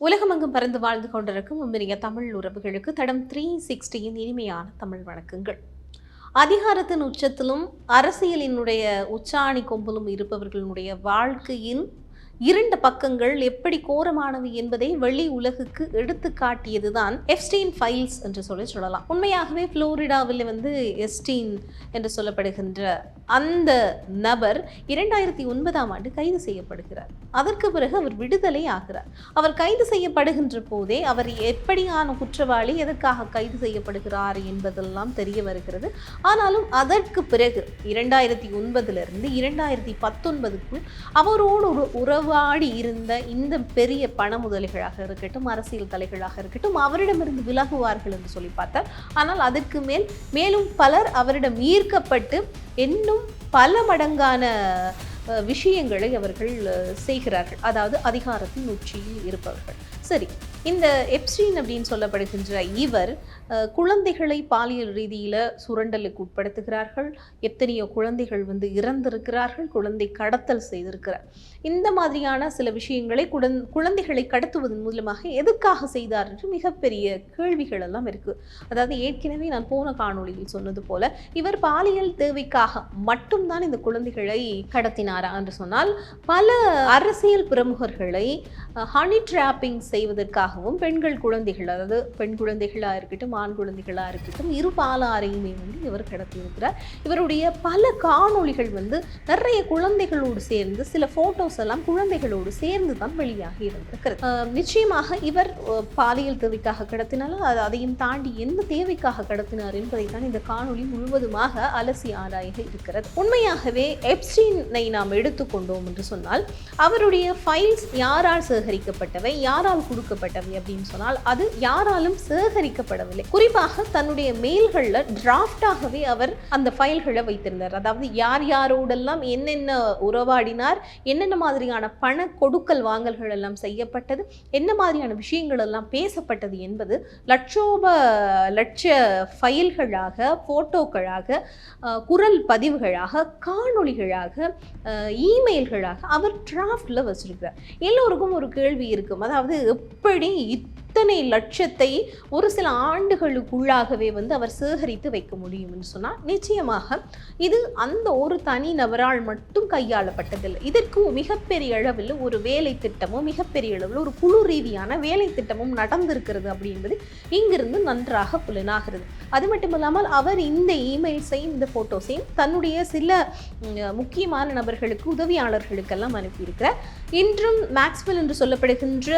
உலகமெங்கும் பறந்து வாழ்ந்து கொண்டிருக்கும் உம்மிரிய தமிழ் உறவுகளுக்கு தடம் 360 இனிமையான தமிழ் வணக்கங்கள். அதிகாரத்தின் உச்சத்திலும் அரசியலினுடைய உச்சாணி கொம்பிலும் இருப்பவர்களுடைய வாழ்க்கையின் இரண்டு பக்கங்கள் எப்படி கோரமானவை என்பதை வெளி உலகுக்கு எடுத்து காட்டியதுதான் எப்ஸ்டீன் ஃபைல்ஸ் என்று சொல்லலாம். உண்மையாகவே புளோரிடாவில் எப்ஸ்டீன் என்று சொல்லப்படுகின்ற அந்த நபர் 2009ஆம் ஆண்டு கைது செய்யப்படுகிறார். அதற்கு பிறகு அவர் விடுதலை ஆகிறார். அவர் கைது செய்யப்படுகின்ற போதே அவர் எப்படியான குற்றவாளி, எதற்காக கைது செய்யப்படுகிறார் என்பதெல்லாம் தெரிய வருகிறது. ஆனாலும் அதற்கு பிறகு 2009 2019க்குள் அவரோடு ஒரு உறவாடி இருந்த இந்த பெரிய பண முதலிகளாக இருக்கட்டும், அரசியல் தலைகளாக இருக்கட்டும், அவரிடமிருந்து விலகுவார்கள் என்று சொல்லி பார்த்தார். ஆனால் அதற்கு மேலும் பலர் அவரிடம் ஈர்க்கப்பட்டு இன்னும் பல மடங்கான விஷயங்களை அவர்கள் செய்கிறார்கள். அதாவது அதிகாரத்தின் உச்சியில் இருப்பவர்கள். சரி, இந்த எப்ஸ்டீன் அப்படின்னு சொல்லப்படுகின்ற இவர் குழந்தைகளை பாலியல் ரீதியில் சுரண்டலுக்கு உட்படுத்துகிறார்கள். எத்தனையோ குழந்தைகள் இறந்திருக்கிறார்கள், குழந்தை கடத்தல் செய்திருக்கிறார். இந்த மாதிரியான சில விஷயங்களை குழந்தைகளை கடத்துவதன் மூலமாக எதுக்காக செய்தார் என்று மிகப்பெரிய கேள்விகள் எல்லாம் இருக்கு. அதாவது ஏற்கனவே நான் போன காணொளியில் சொன்னது போல இவர் பாலியல் தேவைக்காக மட்டும்தான் இந்த குழந்தைகளை கடத்தினாரா என்று சொன்னால், பல அரசியல் பிரமுகர்களை ஹனி டிராப்பிங் செய்வதற்காகவும் பெண்கள் குழந்தைகள், அதாவது பெண் குழந்தைகளாக இருக்கட்டும் ஆண் குழந்தைகளாக இருக்கட்டும் இரு பாலாரையுமே இவர் கடத்தியிருக்கிறார். இவருடைய பல காணொளிகள் நிறைய குழந்தைகளோடு சேர்ந்து, சில போட்டோஸ் எல்லாம் குழந்தைகளோடு சேர்ந்து தான் வெளியாகி இருந்திருக்கிறது. நிச்சயமாக இவர் பாலியல் தேவைக்காக கடத்தினாலும் அதையும் தாண்டி எந்த தேவைக்காக கடத்தினார் என்பதை தான் இந்த காணொளி முழுவதுமாக அலசி ஆராய இருக்கிறது. உண்மையாகவே எப்ஸ்டீனை நாம் எடுத்துக்கொண்டோம் என்று சொன்னால், அவருடைய ஃபைல்ஸ் யாரால் சேகரிக்கப்பட்டவை, யாரால் கொடுக்கப்பட்டவை அப்படின்னு சொன்னால் அது யாராலும் சேகரிக்கப்படவில்லை. குறிப்பாக தன்னுடைய மெயில்களில் டிராஃப்டாகவே அவர் அந்த ஃபைல்களை வைத்திருந்தார். அதாவது யார் யாரோடெல்லாம் என்னென்ன உறவாடினார், என்னென்ன மாதிரியான பண கொடுக்கல் வாங்கல்கள் எல்லாம் செய்யப்பட்டது, என்ன மாதிரியான விஷயங்கள் எல்லாம் பேசப்பட்டது என்பது லட்ச ஃபைல்களாக, போட்டோக்களாக, குரல் பதிவுகளாக, காணொளிகளாக, இமெயில்களாக அவர் டிராஃப்டில் வச்சிருக்கிறார். எல்லோருக்கும் ஒரு கேள்வி இருக்கும். அதாவது எப்படி இத்தனை லட்சத்தை ஒரு சில ஆண்டுகளுக்குள்ளாகவே அவர் சேகரித்து வைக்க முடியும் என்று சொன்னால், நிச்சயமாக இது அந்த ஒரு தனி நபரால் மட்டும் கையாளப்பட்டதில்லை. இதற்கு மிகப்பெரிய அளவில் ஒரு வேலை திட்டமும், மிகப்பெரிய அளவில் ஒரு குழு ரீதியான வேலை திட்டமும் நடந்திருக்கிறது அப்படின்றது இங்கிருந்து நன்றாக புலனாகிறது. அது மட்டும் இல்லாமல் அவர் இந்த இமெயில்ஸையும் இந்த போட்டோஸையும் தன்னுடைய சில முக்கியமான நபர்களுக்கு, உதவியாளர்களுக்கெல்லாம் அனுப்பியிருக்கிறார். இன்றும் மேக்ஸ்வெல் என்று சொல்லப்படுகின்ற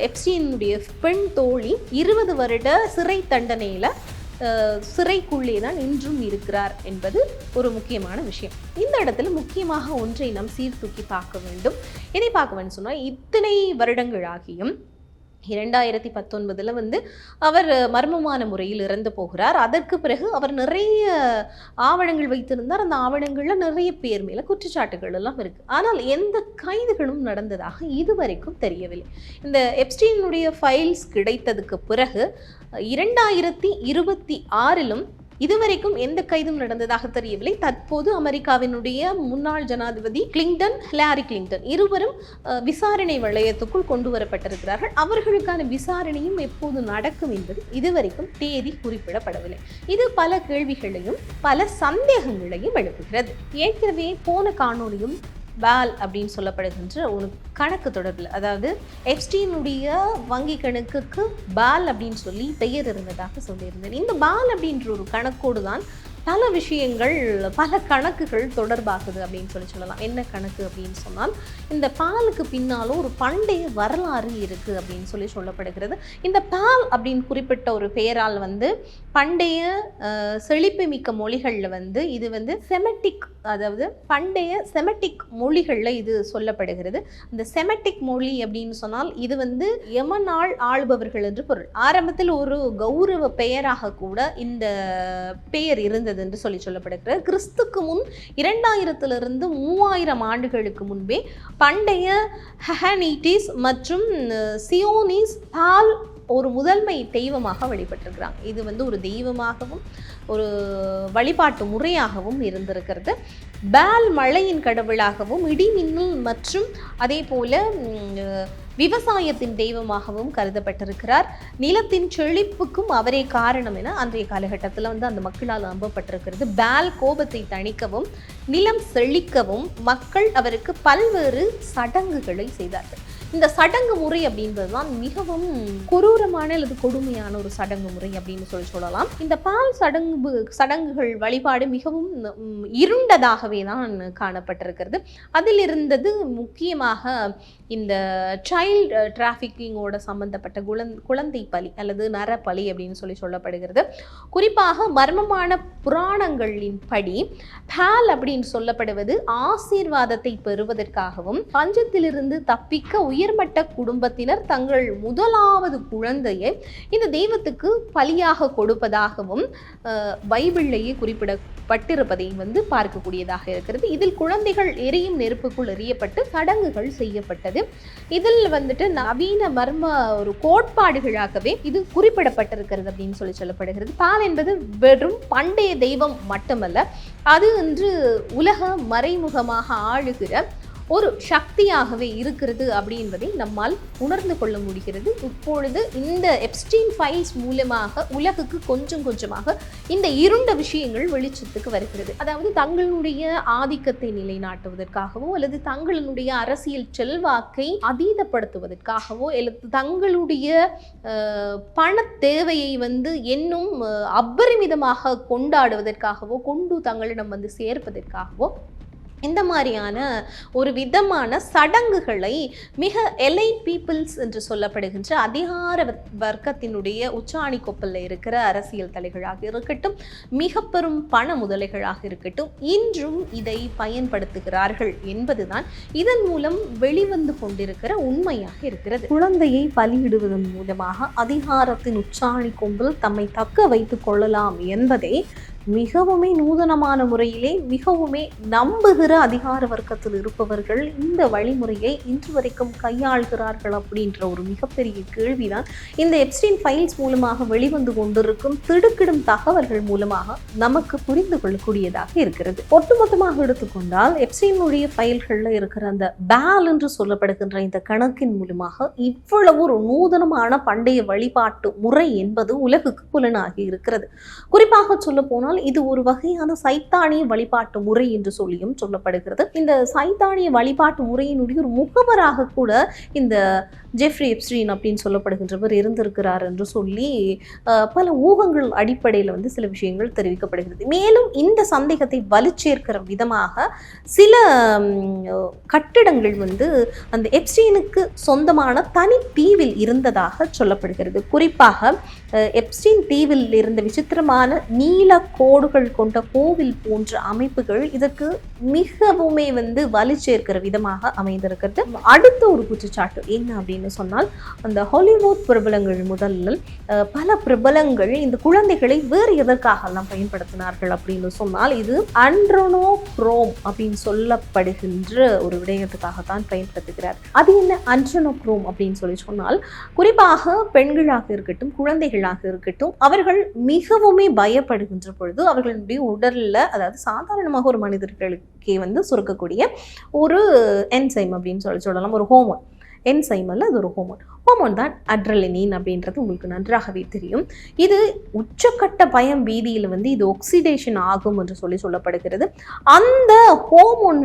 எப்ஸ்டீனுடைய பெண் தோழி 20 வருட சிறை தண்டனையில் சிறைக்குள்ளே தான் இன்றும் இருக்கிறார் என்பது ஒரு முக்கியமான விஷயம். இந்த இடத்துல முக்கியமாக ஒன்றை நாம் சீர்தூக்கி பார்க்க வேண்டும். எதை பார்க்க வேண்டும் சொன்னால், இத்தனை வருடங்களாகியும் 2019 அவர் மர்மமான முறையில் இறந்து போகிறார். அதற்கு பிறகு அவர் நிறைய ஆவணங்கள் வைத்திருந்தார். அந்த ஆவணங்களில் நிறைய பேர் மேலே குற்றச்சாட்டுகள் எல்லாம் இருக்குது. ஆனால் எந்த கைதுகளும் நடந்ததாக இதுவரைக்கும் தெரியவில்லை. இந்த எப்ஸ்டீனுடைய ஃபைல்ஸ் கிடைத்ததுக்கு பிறகு 2026 இதுவரைக்கும் எந்த கைதும் நடந்ததாக தெரியவில்லை. தற்போது அமெரிக்காவினுடைய முன்னாள் ஜனாதிபதி ஹிலாரி கிளின்டன் இருவரும் விசாரணை வளையத்துக்குள் கொண்டு வரப்பட்டிருக்கிறார்கள். அவர்களுக்கான விசாரணையும் எப்போது நடக்கும் என்பது இதுவரைக்கும் தேதி குறிப்பிடப்படவில்லை. இது பல கேள்விகளையும் பல சந்தேகங்களையும் எழுப்புகிறது. ஏற்கனவே போன காணொளியும் பால் அப்படின்னு சொல்லப்படுகின்ற ஒரு கணக்கு தொடர்பில், அதாவது எப்ஸ்டீனுடைய வங்கி கணக்குக்கு பால் அப்படின்னு சொல்லி பெயர் இருந்ததாக சொல்லியிருந்தேன். இந்த பால் அப்படின்ற ஒரு கணக்கோடு தான் பல விஷயங்கள், பல கணக்குகள் தொடர்பாகுது அப்படின்னு சொல்லலாம். என்ன கணக்கு அப்படின்னு சொன்னால், இந்த பாலுக்கு பின்னாலும் ஒரு பண்டைய வரலாறு இருக்குது அப்படின்னு சொல்லப்படுகிறது. இந்த பால் அப்படின்னு குறிப்பிட்ட ஒரு பெயரால் பண்டைய செழிப்பு மிக்க மொழிகளில் இது செமெட்டிக், அதாவது பண்டைய செமெட்டிக் மொழிகளில் இது சொல்லப்படுகிறது. இந்த செமெட்டிக் மொழி அப்படின்னு சொன்னால் இது யமனால் ஆள்பவர்கள் என்று பொருள். ஆரம்பத்தில் ஒரு கௌரவ பெயராக கூட இந்த பெயர் இருந்தது என்று சொல்லப்படுகிறது. கிறிஸ்துக்கு முன் 2000 3000 ஆண்டுகளுக்கு முன்பே பண்டைய ஹஹனீட்டிஸ் மற்றும் சியோனிஸ் பால் ஒரு முதன்மை தெய்வமாக வழிபட்டிருக்கிறாங்க. இது ஒரு தெய்வமாகவும் ஒரு வழிபாட்டு முறையாகவும் இருந்திருக்கிறது. பால் மழையின் கடவுளாகவும், இடி மின்னல் மற்றும் அதே போல விவசாயத்தின் தெய்வமாகவும் கருதப்பட்டிருக்கிறார். நிலத்தின் செழிப்புக்கும் அவரே காரணம் என அன்றைய காலகட்டத்தில் அந்த மக்களால் நம்பப்பட்டிருக்கிறது. பால் கோபத்தை தணிக்கவும் நிலம் செழிக்கவும் மக்கள் அவருக்கு பல்வேறு சடங்குகளை செய்தார்கள். இந்த சடங்கு முறை அப்படின்றதுதான் மிகவும் கொடூரமான அல்லது கொடுமையான ஒரு சடங்கு முறை அப்படின்னு சொல்லலாம். இந்த பால் சடங்குகள் வழிபாடு மிகவும் இருண்டதாகவே தான் காணப்பட்டிருக்கிறது. அதில் இருந்தது முக்கியமாக இந்த சைல்டு டிராஃபிக்கிங்கோட சம்பந்தப்பட்ட குழந்தை பலி அல்லது நரபலி அப்படின்னு சொல்லப்படுகிறது. குறிப்பாக மர்மமான புராணங்களின் படி பால் அப்படின்னு சொல்லப்படுவது ஆசீர்வாதத்தை பெறுவதற்காகவும், பஞ்சத்திலிருந்து தப்பிக்க உயர்மட்ட குடும்பத்தினர் தங்கள் முதலாவது குழந்தையை இந்த தெய்வத்துக்கு பலியாக கொடுப்பதாகவும் பைபிளிலேயே குறிப்பிடப்பட்டிருப்பதை பார்க்கக்கூடியதாக இருக்கிறது. இதில் குழந்தைகள் எரியும் நெருப்புக்குள் எறியப்பட்டு சடங்குகள் செய்யப்பட்டது. இதில் நவீன மர்ம ஒரு கோட்பாடுகளாகவே இது குறிப்பிடப்பட்டிருக்கிறது அப்படின்னு சொல்லப்படுகிறது. பால் என்பது வெறும் பண்டைய தெய்வம் மட்டுமல்ல, அது இன்று உலக மறைமுகமாக ஆளுகிற ஒரு சக்தியாகவே இருக்கிறது அப்படின்பதை நம்மால் உணர்ந்து கொள்ள முடிகிறது. இப்பொழுது இந்த எப்ஸ்டீன் ஃபைல்ஸ் மூலமாக உலகுக்கு கொஞ்சம் கொஞ்சமாக இந்த இருண்ட விஷயங்கள் வெளிச்சத்துக்கு வருகிறது. அதாவது தங்களுடைய ஆதிக்கத்தை நிலைநாட்டுவதற்காகவோ அல்லது தங்களுடைய அரசியல் செல்வாக்கை அதீதப்படுத்துவதற்காகவோ அல்லது தங்களுடைய பண தேவையை இன்னும் அபரிமிதமாக கொண்டாடுவதற்காகவோ கொண்டு தங்களிடம் சேர்ப்பதற்காகவோ இந்த மாதிரியான ஒரு விதமான சடங்குகளை மிக எலைட் பீப்புள்ஸ் என்று சொல்லப்படுகின்ற அதிகார வர்க்கத்தினுடைய உச்சாணி கொப்பல்ல இருக்கிற அரசியல் தலைகளாக இருக்கட்டும், மிக பெரும் பண முதலைகளாக இருக்கட்டும், இன்றும் இதை பயன்படுத்துகிறார்கள் என்பதுதான் இதன் மூலம் வெளிவந்து கொண்டிருக்கிற உண்மையாக இருக்கிறது. குழந்தையை பலியிடுவதன் மூலமாக அதிகாரத்தின் உச்சாணி கொம்பில் தம்மை தக்க வைத்துக் கொள்ளலாம் என்பதை மிகவுமே நூதனமான முறையிலே மிகவுமே நம்புகிற அதிகார வர்க்கத்தில் இருப்பவர்கள் இந்த வழிமுறையை இன்று வரைக்கும் கையாள்கிறார்கள் அப்படின்ற ஒரு மிகப்பெரிய கேள்விதான் இந்த எப்ஸ்டீன் ஃபைல்ஸ் மூலமாக வெளிவந்து கொண்டிருக்கும் திடுக்கிடும் தகவல்கள் மூலமாக நமக்கு புரிந்து கொள்ளக்கூடியதாக இருக்கிறது. ஒட்டுமொத்தமாக எடுத்துக்கொண்டால் எப்ஸ்டீனுடைய ஃபைல்களில் இருக்கிற அந்த பால் என்று சொல்லப்படுகின்ற இந்த கணக்கின் மூலமாக இவ்வளவு ஒரு நூதனமான பண்டைய வழிபாட்டு முறை என்பது உலகுக்கு புலனாகி இருக்கிறது. குறிப்பாக சொல்ல போனால் இது ஒரு வகையான சைத்தானிய வழிபாட்டு முறை என்று சொல்லியும் சொல்லப்படுகிறது. இந்த சைத்தானிய வழிபாட்டு முறையினுடைய ஒரு முகவராக கூட இந்த ஜெஃப்ரி எப்ஸ்டீன் அப்படின்னு சொல்லப்படுகின்றவர் இருந்திருக்கிறார் என்று சொல்லி பல ஊகங்கள் அடிப்படையில் சில விஷயங்கள் தெரிவிக்கப்படுகிறது. மேலும் இந்த சந்தேகத்தை வலுச்சேர்க்கிற விதமாக சில கட்டிடங்கள் அந்த எப்ஸ்டீனுக்கு சொந்தமான தனி தீவில் இருந்ததாக சொல்லப்படுகிறது. குறிப்பாக எப்ஸ்டீன் தீவில் இருந்த விசித்திரமான நீல கோடுகள் கொண்ட கோவில் போன்ற அமைப்புகள் இதற்கு மிகவுமே வலுச்சேர்க்கிற விதமாக அமைந்திருக்கிறது. அடுத்த ஒரு குற்றச்சாட்டு என்ன அப்படின்னு சொன்னால், அந்த ஹாலிவுட் பிரபலங்கள் முதலில் பல பிரபலங்கள் இந்த குழந்தைகளை வேறு எதற்காக எல்லாம் பயன்படுத்தினார்கள் அப்படின்னு சொன்னால், இது அட்ரெனோக்ரோம் அப்படின்னு சொல்லப்படுகின்ற ஒரு விடயத்துக்காகத்தான் பயன்படுத்துகிறார். அது என்ன அட்ரெனோக்ரோம் அப்படின்னு சொன்னால், குறிப்பாக பெண்களாக இருக்கட்டும் குழந்தைகளாக இருக்கட்டும் அவர்கள் மிகவுமே பயப்படுகின்ற பொழுது அவர்களுடைய உடல்ல, அதாவது சாதாரணமாக ஒரு மனிதர்களுக்கே சுரக்கக்கூடிய ஒரு என்சைம் அப்படின்னு சொல்லலாம், ஒரு ஹோமோன். என்சைம் அல்ல, அது ஒரு ஹோமோன் தான் அட்ரலினின் அப்படின்றது உங்களுக்கு நன்றாகவே தெரியும். இது உச்சக்கட்ட பயம் வீதியில் இது ஆக்சிடேஷன் ஆகும் என்று சொல்லப்படுகிறது. அந்த ஹோமோன்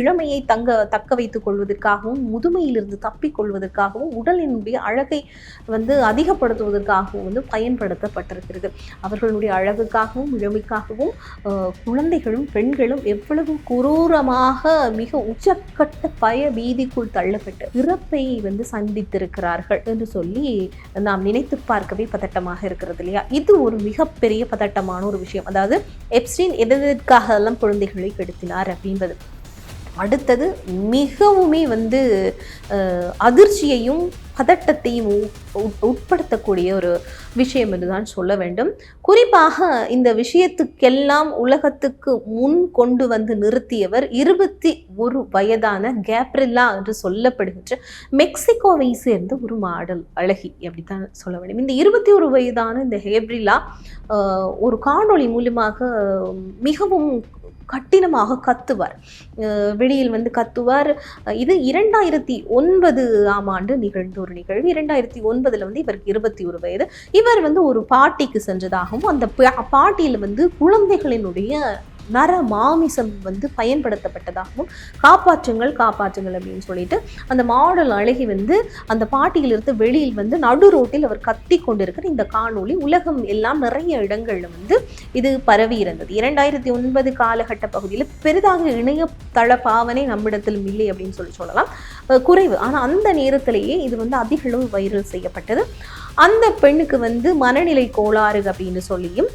இளமையை தக்க வைத்துக் கொள்வதற்காகவும் முதுமையிலிருந்து தப்பிக்கொள்வதற்காகவும் உடலினுடைய அழகை அதிகப்படுத்துவதற்காகவும் பயன்படுத்தப்பட்டிருக்கிறது. அவர்களுடைய அழகுக்காகவும் இளமைக்காகவும் குழந்தைகளும் பெண்களும் எவ்வளவு குரூரமாக மிக உச்சக்கட்ட பய வீதிக்குள் தள்ளப்பட்டு இறப்பை சந்தித்திருக்கிறார்கள் என்று சொல்லி நாம் நினைத்து பார்க்கவே பதட்டமாக இருக்கிறது இல்லையா? இது ஒரு மிகப்பெரிய பதட்டமான ஒரு விஷயம். அதாவது எப்ஸ்டீன் எதற்காக எல்லாம் குழந்தைகளை கெடுத்தினார் அப்படின்றது. அடுத்தது மிகவுமே அதிர்ச்சியையும் பதட்டத்தையும் உட்படுத்தக்கூடிய ஒரு விஷயம் என்றுதான் சொல்ல வேண்டும். குறிப்பாக இந்த விஷயத்துக்கெல்லாம் உலகத்துக்கு முன் கொண்டு வந்து நிறுத்தியவர் 21 வயதான கேப்ரில்லா என்று சொல்லப்படுகின்ற மெக்சிகோவை சேர்ந்த ஒரு மாடல் அழகி அப்படித்தான் சொல்ல வேண்டும். இந்த 21 வயதான இந்த கேப்ரில்லா ஒரு காணொளி மூலமாக மிகவும் கட்டினமாக கத்துவார், வெளியில் வந்து கத்துவார். இது 2009ஆம் ஆண்டு நிகழ்ந்த ஒரு நிகழ்வு. 2009 வந்து இவருக்கு 21 வயது. இவர் வந்து ஒரு பார்ட்டிக்கு சென்றதாகவும் அந்த பார்ட்டியில் வந்து குழந்தைகளினுடைய நர மாமிசம் வந்து பயன்படுத்தப்பட்டதாகவும் காப்பாற்றுங்கள் காப்பாற்றுங்கள் அப்படின்னு சொல்லிட்டு அந்த மாடல் அழகி வந்து அந்த பாட்டியிலிருந்து வெளியில் வந்து நடு ரோட்டில் அவர் கத்தி கொண்டிருக்கிற இந்த காணொளி உலகம் எல்லாம் நிறைய இடங்கள்ல வந்து இது பரவி இருந்தது. 2009 காலகட்ட பகுதியில் பெரிதாக இணையதள பாவனை நம்மிடத்திலும் இல்லை அப்படின்னு சொல்லலாம், குறைவு. ஆனால் அந்த நேரத்திலேயே இது வந்து அதிக அளவு வைரல் செய்யப்பட்டது. அந்த பெண்ணுக்கு வந்து மனநிலை கோளாறு அப்படின்னு சொல்லியும்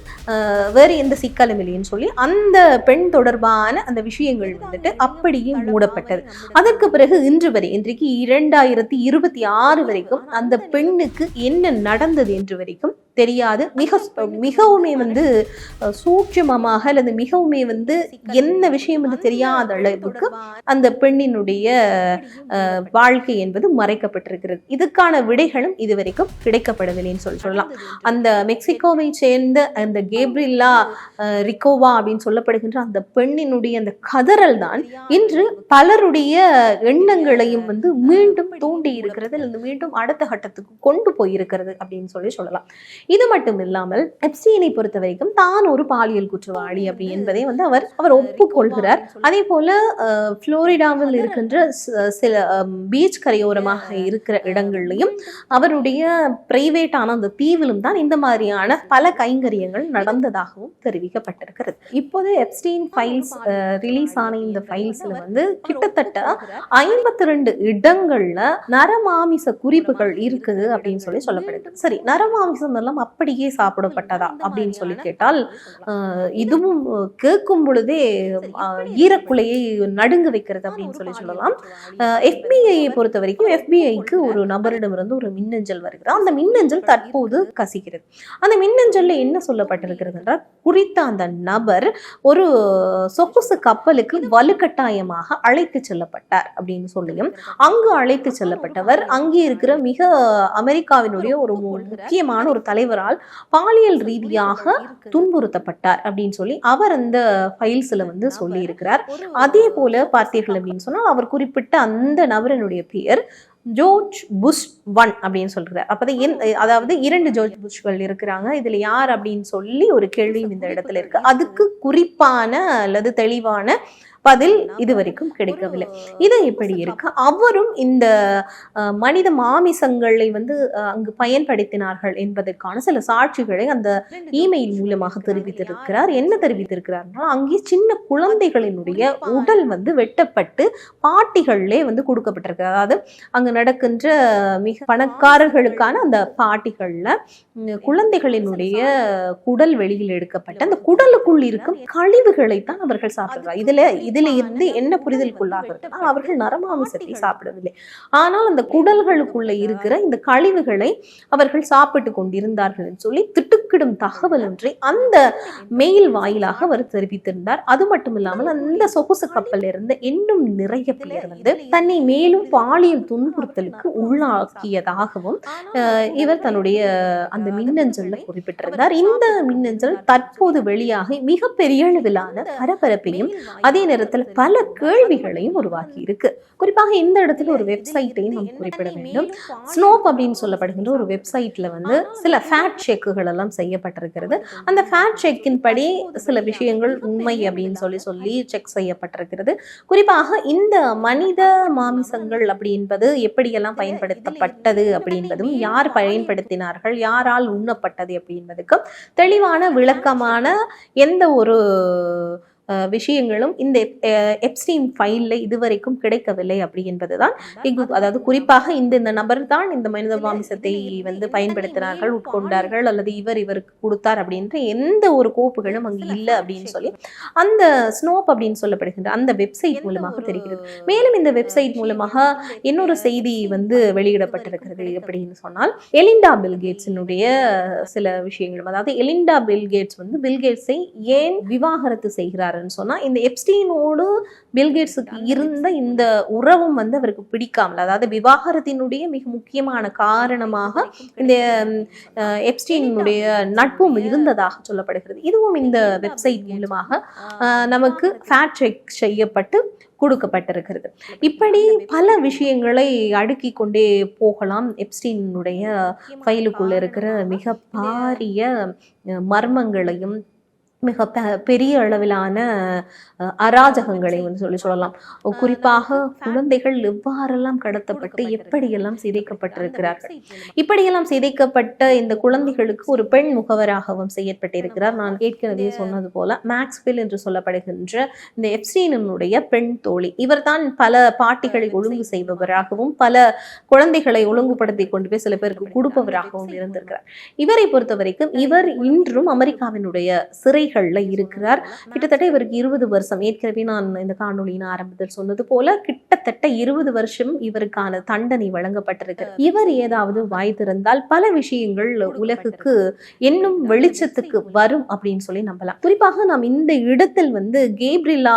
வேறு எந்த சிக்கலும் இல்லைன்னு சொல்லி அந்த பெண் தொடர்பான அந்த விஷயங்கள் வந்துட்டு அப்படியே மூடப்பட்டது. அதற்கு பிறகு இன்றைக்கு 2026 வரைக்கும் அந்த பெண்ணுக்கு என்ன நடந்தது என்று வரைக்கும் தெரியாது. மிகவுமே வந்து சூட்சமமாக அல்லது மிகவுமே வந்து என்ன விஷயம் வந்து தெரியாத அளவுக்கு அந்த பெண்ணினுடைய வாழ்க்கை என்பது மறைக்கப்பட்டிருக்கிறது. இதுக்கான விடைகளும் இதுவரைக்கும் கிடைக்கப்படவில்லைன்னு சொல்லலாம். அந்த மெக்சிகோவை சேர்ந்த அந்த கேப்ரில்லா ரிகோவா அப்படின்னு சொல்லப்படுகின்ற அந்த பெண்ணினுடைய அந்த கதறல் தான் இன்று பலருடைய எண்ணங்களையும் வந்து மீண்டும் தூண்டி இருக்கிறது அல்லது மீண்டும் அடுத்த கட்டத்துக்கு கொண்டு போயிருக்கிறது அப்படின்னு சொல்லலாம். இது மட்டும் இல்லாமல் எப்ஸ்டீனை பொறுத்த வரைக்கும் தான் ஒரு பாலியல் குற்றவாளி அப்படி என்பதை வந்து அவர் ஒப்புக்கொள்கிறார். அதே போல புளோரிடாவில் இருக்கின்ற சில பீச் கரையோரமாக இருக்கிற இடங்கள்லையும் அவருடைய பிரைவேட்டான அந்த தீவிலும் தான் இந்த மாதிரியான பல கைங்கரியங்கள் நடந்ததாகவும் தெரிவிக்கப்பட்டிருக்கிறது. இப்போது எப்ஸ்டீன் ஃபைல்ஸ் ரிலீஸ் ஆன இந்த ஃபைல்ஸ்ல வந்து கிட்டத்தட்ட 52 இடங்கள்ல நரமாமிச குறிப்புகள் இருக்குது அப்படின்னு சொல்லப்படுது. சரி, நரமாமிசம் எல்லாம் அப்படியே சாப்பிடப்பட்டதா அப்படின்னு சொல்லி கேட்டால் இதுவும் கேட்கும் பொழுதே ஈரக்குலையை நடுங்க வைக்கிறது அப்படின்னு சொல்லலாம். FBI பொறுத்த வரைக்கும் FBI-க்கு ஒரு நபரிடமிருந்து ஒரு மின்னஞ்சல் வருகிறது. அந்த மின்னஞ்சல் தற்போது கசிகிறது. அந்த மின்னஞ்சல்ல என்ன சொல்லப்பட்டிருக்கிறது என்றால், குறித்த அந்த நபர் ஒரு சொகுசு கப்பலுக்கு வலுக்கட்டாயமாக அழைத்து செல்லப்பட்டார் அப்படின்னு சொல்லியும், அங்கு அழைத்து செல்லப்பட்டவர் அங்கே இருக்கிற மிக அமெரிக்காவினுடைய ஒரு முக்கியமான ஒரு தலைவரால் பாலியல் ரீதியாக துன்புறுத்தப்பட்டார் அப்படின்னு சொல்லி அவர் அந்த ஃபைல்ஸ்ல வந்து சொல்லி இருக்கிறார். அதே போல பார்த்தீர்கள் அப்படின்னு சொன்னால் அவர் குறிப்பிட்ட அந்த நபரினுடைய பெயர் ஜோர்ஜ் புஷ் 1 அப்படின்னு சொல்றாரு. அப்பதான் அதாவது 2 ஜோர்ஜ் புஷ்கள் இருக்கிறாங்க, இதுல யார் அப்படின்னு சொல்லி ஒரு கேள்வியும் இந்த இடத்துல இருக்கு. அதுக்கு குறிப்பான அல்லது தெளிவான பதில் இதுவரைக்கும் கிடைக்கவில்லை. இது எப்படி இருக்கு? அவரும் இந்த மனித மாமிசங்களை வந்து அங்கு பயன்படுத்தினார்கள் என்பதற்கான சில சாட்சிகளை அந்த இமெயில் மூலமாக தெரிவித்திருக்கிறார். என்ன தெரிவித்திருக்கிறார்னா, அங்கே சின்ன குழந்தைகளினுடைய உடல் வந்து வெட்டப்பட்டு பாட்டிகளிலே வந்து கொடுக்கப்பட்டிருக்கு. அதாவது அங்கு நடக்கின்ற மிக பணக்காரர்களுக்கான அந்த பாட்டிகள்ல குழந்தைகளினுடைய குடல் வெளியில் எடுக்கப்பட்ட அந்த குடலுக்குள் இருக்கும் கழிவுகளை தான் அவர்கள் சாப்பிடுறாங்க. இதுல இருந்து என்ன புரிதலுக்குள்ளாகிறது, அவர்கள் நரமாமிசத்தை சாப்பிடவில்லை, ஆனால் அந்த குடல்களுக்குள்ள இருக்கிற இந்த கழிவுகளை அவர்கள் சாப்பிட்டு கொண்டிருந்தார்கள் என்று சொல்லி திட்டுக்கிடும் தகவல் ஒன்றை அந்த மெயில் வாயிலாக அவர் தெரிவித்திருந்தார். அது மட்டும் இல்லாமல் அந்த சொகுசு கப்பல் இருந்த இன்னும் நிறைய பேர் வந்து தன்னை மேலும் பாலியல் துன்புறுத்தலுக்கு உள்ளாக்கியதாகவும் இவர் தன்னுடைய அந்த மின்னஞ்சல்ல குறிப்பிட்டிருந்தார். இந்த மின்னஞ்சல் தற்போது வெளியாகி மிகப்பெரிய அளவிலான பரபரப்பையும் அதே நேரத்தில் பல கேள்விகளையும் உருவாக்கி இருக்கு. குறிப்பாக இந்த இடத்துல ஒரு வெப்சைட்டையும் நம்ம குறிப்பிட வேண்டும். ஸ்னோப் அப்படின்னு சொல்லப்படுகின்ற ஒரு வெப்சைட்ல வந்து சில ஃபேக்ட் செக்குகள் எல்லாம் செய்யப்பட்டிருக்கிறது. அந்த ஃபேக்ட் செக்கின் படி சில விஷயங்கள் உண்மை அப்படின்னு சொல்லி செக் செய்யப்பட்டிருக்கிறது. குறிப்பாக இந்த மனித மாமிசங்கள் அப்படி என்பது எப்படியெல்லாம் பயன்படுத்தப்பட்டது அப்படின்பதும், யார் பயன்படுத்தினார்கள், யாரால் உண்ணப்பட்டது அப்படி என்பதுக்கும் தெளிவான விளக்கமான எந்த ஒரு விஷயங்களும் இந்த எப்ஸ்டீன் ஃபைல்ல இதுவரைக்கும் கிடைக்கவில்லை அப்படி என்பதுதான் அதாவது குறிப்பாக இந்த நபர் தான் இந்த மனித மாமிசத்தை வந்து பயன்படுத்தினார்கள், உட்கொண்டார்கள், அல்லது இவருக்கு கொடுத்தார் அப்படின்ற எந்த ஒரு கோப்புகளும் அங்கு இல்லை அப்படின்னு சொல்லி அந்த ஸ்னோப் அப்படின்னு சொல்லப்படுகின்ற அந்த வெப்சைட் மூலமாக தெரிகிறது. மேலும் இந்த வெப்சைட் மூலமாக இன்னொரு செய்தி வந்து வெளியிடப்பட்டிருக்கிறது அப்படின்னு சொன்னால், எலிண்டா பில்கேட்ஸினுடைய சில விஷயங்களும், அதாவது எலிண்டா பில்கேட்ஸ் வந்து பில்கேட்ஸை ஏன் விவாகரத்து செய்கிறாருன்னு சொன்னா, இந்த எப்ஸ்டீனோடு பில்கேட்ஸுக்கு இருந்த இந்த உறவும் வந்து அவருக்கு பிடிக்காமல், அதாவது விவாகரத்தினுடைய மிக முக்கியமான காரணமாக இந்த எப்ஸ்டீனுடைய நட்பும் இருந்ததாக சொல்லப்படுகிறது. இதுவும் இந்த வெப்சைட் மூலமாக நமக்கு ஃபேக்ட் செக் செய்யப்பட்டு கொடுக்கப்பட்டிருக்கிறது. இப்படி பல விஷயங்களை அடுக்கி கொண்டே போகலாம். எப்ஸ்டீனுடைய ஃபைலுக்குள்ள இருக்கிற மிக பாரிய மர்மங்களையும் மிக பெரிய அளவிலான அராஜகங்களை வந்து சொல்லலாம். குறிப்பாக குழந்தைகள் எவ்வாறெல்லாம் கடத்தப்பட்டு எப்படியெல்லாம் சிதைக்கப்பட்டிருக்கிறார்கள். இப்படியெல்லாம் சிதைக்கப்பட்ட இந்த குழந்தைகளுக்கு ஒரு பெண் முகவராகவும் செய்யப்பட்டிருக்கிறார். நான் ஏற்கனவே சொன்னது போல மேக்ஸ்வெல் என்று சொல்லப்படுகின்ற இந்த எப்ஸ்டீனுடைய பெண் தோழி, இவர் தான் பல பாட்டிகளை ஒழுங்கு செய்பவராகவும் பல குழந்தைகளை ஒழுங்குபடுத்தி கொண்டு போய் சில பேருக்கு கொடுப்பவராகவும் இருந்திருக்கிறார். இவரை பொறுத்த வரைக்கும் இவர் இன்றும் அமெரிக்காவினுடைய சிறை இருக்கிறார். கிட்டத்தட்ட இவருக்கு 20 வருஷம், ஏற்கனவே நான் இந்த காணொலியின் ஆரம்பத்தில் சொன்னது போல கிட்டத்தட்ட 20 வருஷம் இவருக்கான தண்டனை வழங்கப்பட்டிருக்கு. இவர் ஏதாவது வாய் திறந்தால் பல விஷயங்கள் உலகுக்கு இன்னும் வெளிச்சத்துக்கு வரும் அப்படின்னு சொல்லி நம்பலாம். குறிப்பாக நாம் இந்த இடத்தில் வந்து கேப்ரிலா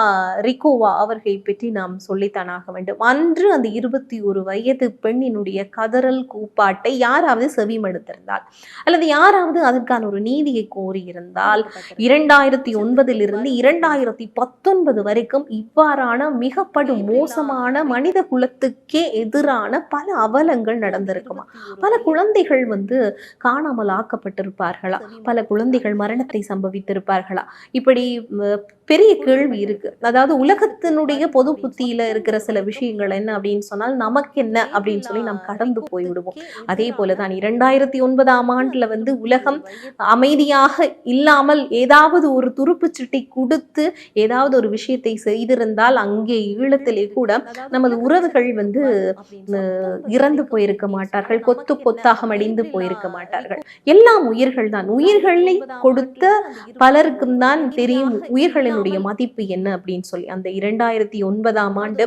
ரிகோவா அவர்களை பற்றி நாம் சொல்லித்தானாக வேண்டும். அன்று அந்த 21 வயது பெண்ணினுடைய கதறல் கூப்பாட்டை யாராவது செவிமடுத்திருந்தால் அல்லது யாராவது அதற்கான ஒரு நீதியை கோரியிருந்தால் 2009 2019 வரைக்கும் இவ்வாறான மிகப்படு மோசமான மனித குலத்துக்கே எதிரான பல அவலங்கள் நடந்திருக்குமா? பல குழந்தைகள் வந்து காணாமல் ஆக்கப்பட்டிருப்பார்களா? பல குழந்தைகள் மரணத்தை சம்பவித்திருப்பார்களா? இப்படி பெரிய கேள்வி இருக்கு. அதாவது உலகத்தினுடைய பொது புத்தியில இருக்கிற சில விஷயங்கள் என்ன அப்படின்னு சொன்னால், நமக்கு என்ன அப்படின்னு சொல்லி நாம் கடந்து போய்விடுவோம். அதே போலதான் 2009 ஆண்டுல வந்து உலகம் அமைதியாக இல்லாமல் ஏதாவது ஒரு துருப்பு சீட்டை கொடுத்து ஏதாவது ஒரு விஷயத்தை செய்திருந்தால் அங்கே ஈழத்திலே கூட நமது உறவுகள் வந்து இறந்து போயிருக்க மாட்டார்கள், கொத்து கொத்தாக மடிந்து போயிருக்க மாட்டார்கள். எல்லாம் உயிர்கள் தான். உயிர்களை கொடுத்த பலருக்கும் தான் தெரியும் உயிர்களினுடைய மதிப்பு என்ன அப்படின்னு சொல்லி. அந்த 2009 ஆண்டு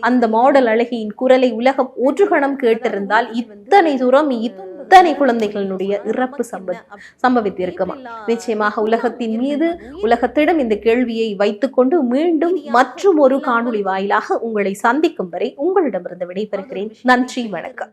அந்த மாடல் அழகியின் குரலை உலகம் ஒரு கணம் கேட்டிருந்தால் இத்தனை தூரம் இத்தனை குழந்தைகளினுடைய இறப்பு சம்பவித்திருக்குமா? நிச்சயமாக உலகத்தின் மீது உலகத்திடம் இந்த கேள்வியை வைத்துக்கொண்டு மீண்டும் மற்றும் ஒரு காணொளி வாயிலாக உங்களை சந்திக்கும் வரை உங்களிடமிருந்து விடைபெறுகிறேன். நன்றி, வணக்கம்.